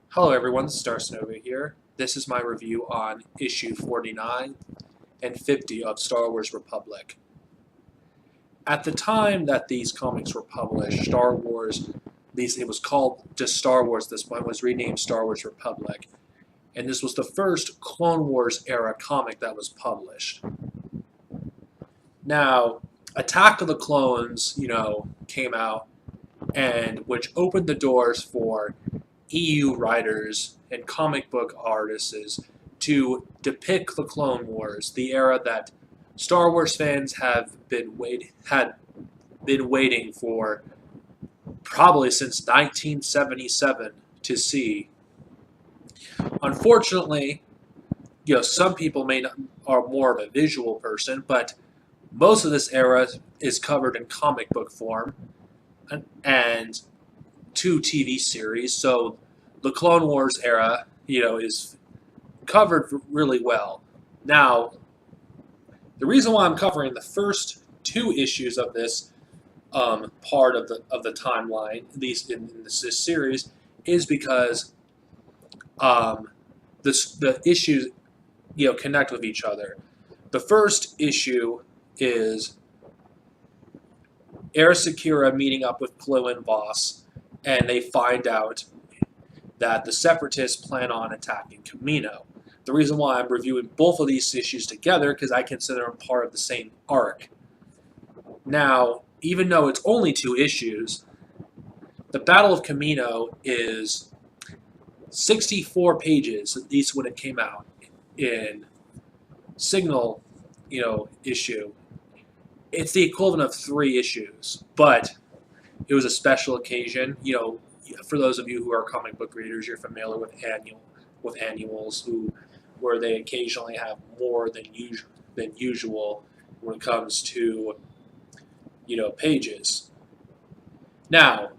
Hello everyone, Star Snova here. This is my review on issue 49 and 50 of Star Wars Republic. At the time that these comics were published, Star Wars, it was called just Star Wars at this point, was renamed Star Wars Republic. And this was the first Clone Wars era comic that was published. Now, Attack of the Clones, came out, and which opened the doors for EU writers and comic book artists to depict the Clone Wars, the era that Star Wars fans had been waiting for probably since 1977 to see. Unfortunately, some people are more of a visual person, but most of this era is covered in comic book form and two TV series. So the Clone Wars era, is covered really well. Now, the reason why I'm covering the first two issues of this part of the timeline, these in this series, is because the issues connect with each other. The first issue is Air Secura meeting up with Plo and Voss, and they find out that the Separatists plan on attacking Kamino. The reason why I'm reviewing both of these issues together because I consider them part of the same arc. Now, even though it's only two issues, the Battle of Kamino is 64 pages, at least when it came out in Signal, issue. It's the equivalent of 3 issues, but it was a special occasion. For those of you who are comic book readers, you're familiar with annuals, where they occasionally have more than usual when it comes to pages. Now,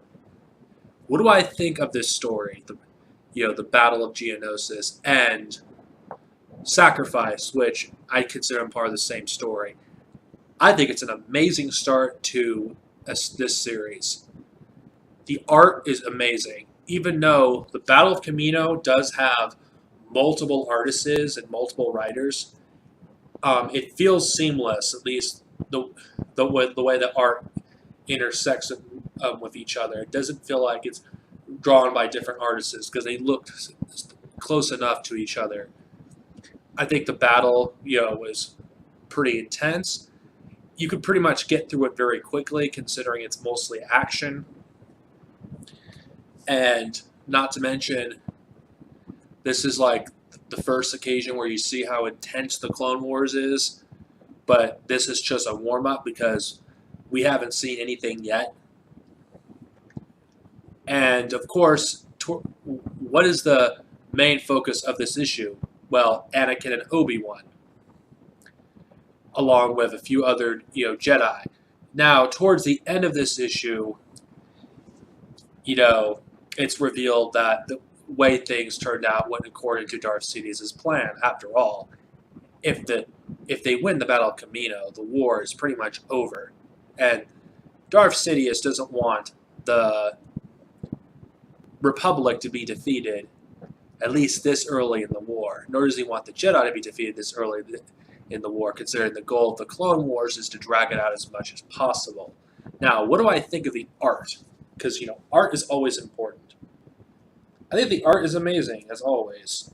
what do I think of this story? The Battle of Geonosis and Sacrifice, which I consider them part of the same story. I think it's an amazing start to this series. The art is amazing. Even though the Battle of Kamino does have multiple artists and multiple writers, it feels seamless, at least the way the art intersects with each other. It doesn't feel like it's drawn by different artists because they look close enough to each other. I think the battle, was pretty intense. You could pretty much get through it very quickly, considering it's mostly action. And not to mention, this is like the first occasion where you see how intense the Clone Wars is. But this is just a warm-up because we haven't seen anything yet. And of course, what is the main focus of this issue? Well, Anakin and Obi-Wan, along with a few other Jedi. Now, towards the end of this issue, it's revealed that the way things turned out went according to Darth Sidious's plan. After all, if they win the Battle of Kamino, the war is pretty much over, and Darth Sidious doesn't want the Republic to be defeated, at least this early in the war. Nor does he want the Jedi to be defeated this early in the war, considering the goal of the Clone Wars is to drag it out as much as possible. Now, what do I think of the art? Because, art is always important. I think the art is amazing, as always.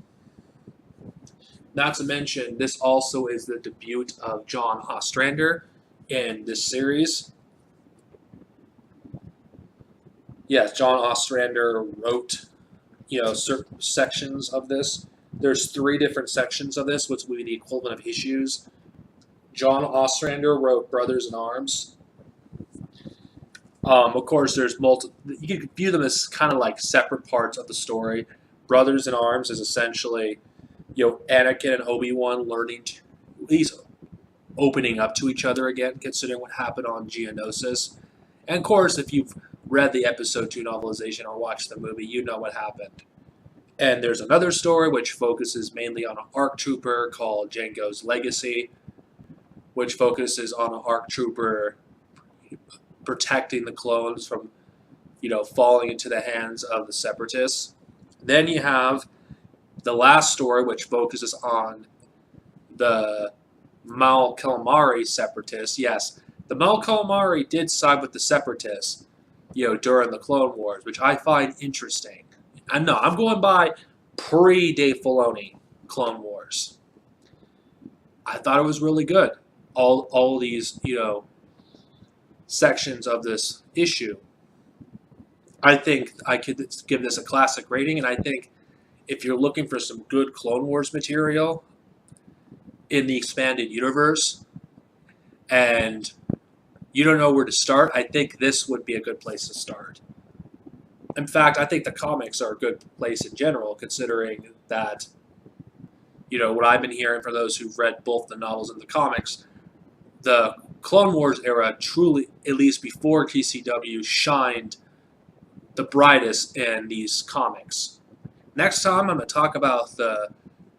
Not to mention, this also is the debut of John Ostrander in this series. Yes, John Ostrander wrote, certain sections of this. There's 3 different sections of this, which would be the equivalent of issues. John Ostrander wrote Brothers in Arms. Of course, there's multiple. You can view them as kind of like separate parts of the story. Brothers in Arms is essentially, Anakin and Obi-Wan learning to, at least opening up to each other again, considering what happened on Geonosis. And of course, if you've read the Episode 2 novelization or watched the movie, you know what happened. And there's another story which focuses mainly on an ARC trooper called Jango's Legacy, which focuses on an ARC trooper protecting the clones falling into the hands of the Separatists. Then you have the last story, which focuses on the Mal Calamari Separatists. Yes, the Mal Calamari did side with the Separatists, during the Clone Wars, which I find interesting. I know I'm going by pre-Dave Filoni Clone Wars. I thought it was really good. All these sections of this issue. I think I could give this a classic rating, and I think if you're looking for some good Clone Wars material in the expanded universe and you don't know where to start, I think this would be a good place to start. In fact, I think the comics are a good place in general, considering that, what I've been hearing from those who've read both the novels and the comics, the Clone Wars era truly, at least before TCW, shined the brightest in these comics. Next time, I'm going to talk about the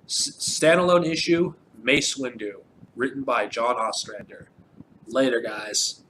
standalone issue, Mace Windu, written by John Ostrander. Later, guys.